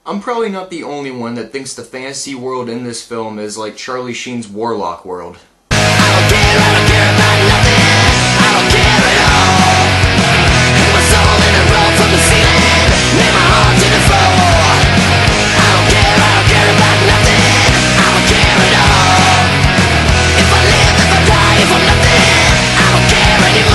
I'm probably not the only one that thinks the fantasy world in this film is like Charlie Sheen's Warlock world. I don't care about nothing, I don't care at all. Hit my soul in a roll from the ceiling, nail my heart to the floor. I don't care about nothing, I don't care at all. If I live, if I die, if I'm nothing, I don't care anymore.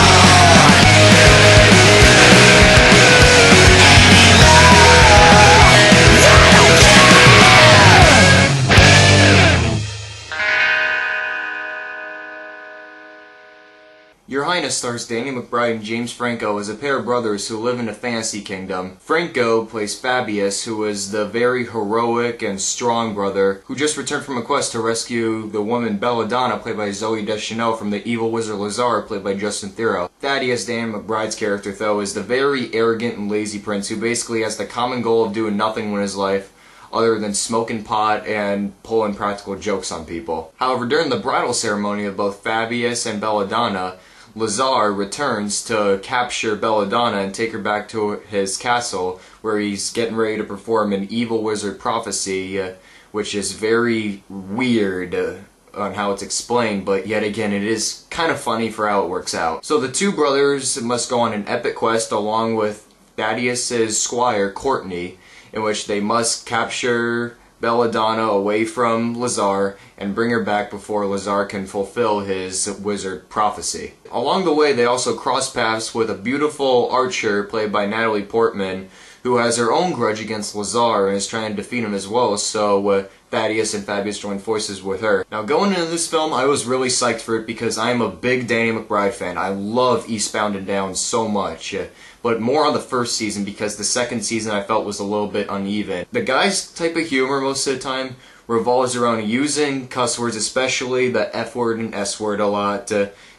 Your Highness stars Danny McBride and James Franco as a pair of brothers who live in a fantasy kingdom. Franco plays Fabius, who is the very heroic and strong brother who just returned from a quest to rescue the woman Belladonna, played by Zooey Deschanel, from the evil wizard Lazar, played by Justin Theroux. Thaddeus, Danny McBride's character, though, is the very arrogant and lazy prince who basically has the common goal of doing nothing in his life other than smoking pot and pulling practical jokes on people. However, during the bridal ceremony of both Fabius and Belladonna, Lazar returns to capture Belladonna and take her back to his castle, where he's getting ready to perform an evil wizard prophecy, which is very weird on how it's explained, but yet again it is kind of funny for how it works out. So the two brothers must go on an epic quest along with Thaddeus' squire, Courtney, in which they must capture Belladonna away from Lazar and bring her back before Lazar can fulfill his wizard prophecy. Along the way, they also cross paths with a beautiful archer played by Natalie Portman, who has her own grudge against Lazar and is trying to defeat him as well, so Thaddeus and Fabius join forces with her. Now, going into this film, I was really psyched for it because I'm a big Danny McBride fan. I love Eastbound and Down so much. But more on the first season because the second season I felt was a little bit uneven. The guy's type of humor most of the time revolves around using cuss words, especially the F word and S word a lot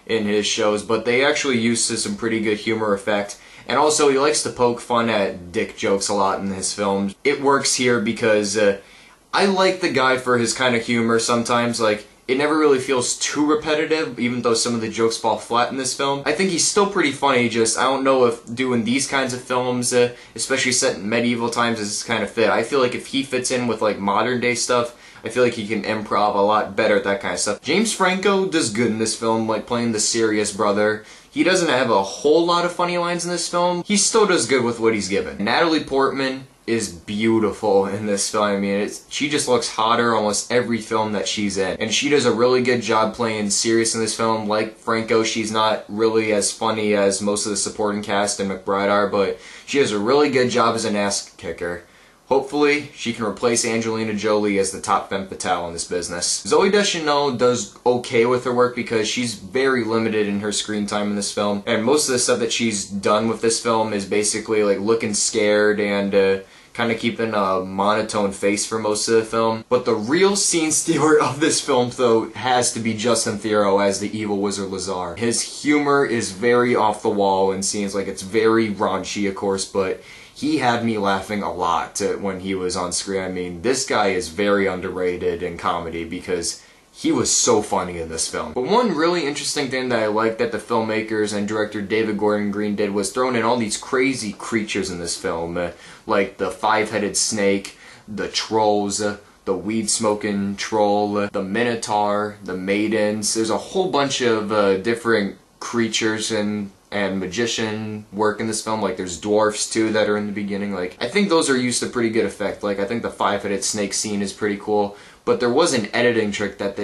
in his shows, but they actually use some pretty good humor effect. And also he likes to poke fun at dick jokes a lot in his films. It works here because I like the guy for his kind of humor sometimes. Like, it never really feels too repetitive, even though some of the jokes fall flat in this film. I think he's still pretty funny, just I don't know if doing these kinds of films, especially set in medieval times, is kind of fit. I feel like if he fits in with like modern day stuff, I feel like he can improv a lot better at that kind of stuff. James Franco does good in this film, like playing the serious brother. He doesn't have a whole lot of funny lines in this film. He still does good with what he's given. Natalie Portman is beautiful in this film. I mean, she just looks hotter almost every film that she's in. And she does a really good job playing serious in this film. Like Franco, she's not really as funny as most of the supporting cast and McBride are, but she does a really good job as an ass kicker. Hopefully, she can replace Angelina Jolie as the top femme fatale in this business. Zooey Deschanel does okay with her work because she's very limited in her screen time in this film. And most of the stuff that she's done with this film is basically like looking scared and kind of keeping a monotone face for most of the film. But the real scene stealer of this film, though, has to be Justin Theroux as the evil wizard Lazar. His humor is very off the wall and seems like it's very raunchy, of course, but he had me laughing a lot when he was on screen. I mean, this guy is very underrated in comedy because he was so funny in this film. But one really interesting thing that I liked that the filmmakers and director David Gordon Green did was throwing in all these crazy creatures in this film, like the five-headed snake, the trolls, the weed-smoking troll, the minotaur, the maidens. There's a whole bunch of different creatures and magician work in this film. Like there's dwarfs too that are in the beginning. Like I think those are used to pretty good effect. Like I think the five-headed snake scene is pretty cool, but there was an editing trick that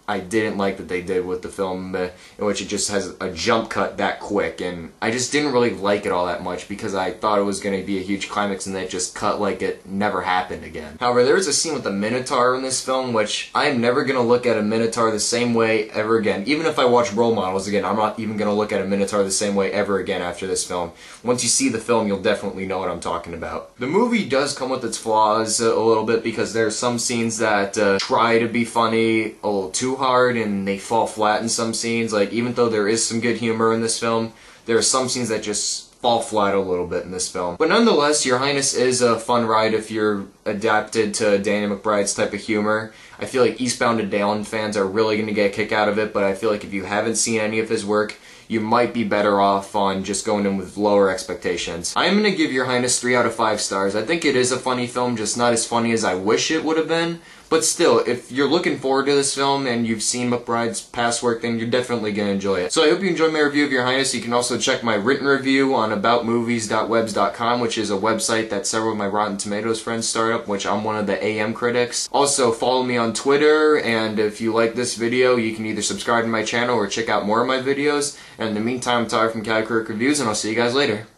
I didn't like that they did with the film, in which it just has a jump cut that quick, and I just didn't really like it all that much because I thought it was going to be a huge climax and then it just cut like it never happened again. However, there is a scene with the Minotaur in this film which I am never going to look at a Minotaur the same way ever again. Even if I watch Role Models again, I'm not even going to look at a Minotaur the same way ever again after this film. Once you see the film, you'll definitely know what I'm talking about. The movie does come with its flaws a little bit because there are some scenes that try to be funny a little too hard and they fall flat in some scenes. Like, even though there is some good humor in this film, there are some scenes that just fall flat a little bit in this film. But nonetheless, Your Highness is a fun ride if you're adapted to Danny McBride's type of humor. I feel like Eastbound and Down fans are really going to get a kick out of it, but I feel like if you haven't seen any of his work, you might be better off on just going in with lower expectations. I am going to give Your Highness 3 out of 5 stars. I think it is a funny film, just not as funny as I wish it would have been. But still, if you're looking forward to this film and you've seen McBride's past work, then you're definitely going to enjoy it. So I hope you enjoyed my review of Your Highness. You can also check my written review on aboutmovies.webs.com, which is a website that several of my Rotten Tomatoes friends start up, which I'm one of the AM critics. Also, follow me on Twitter, and if you like this video, you can either subscribe to my channel or check out more of my videos. And in the meantime, I'm Tyler from Catacrytic Reviews, and I'll see you guys later.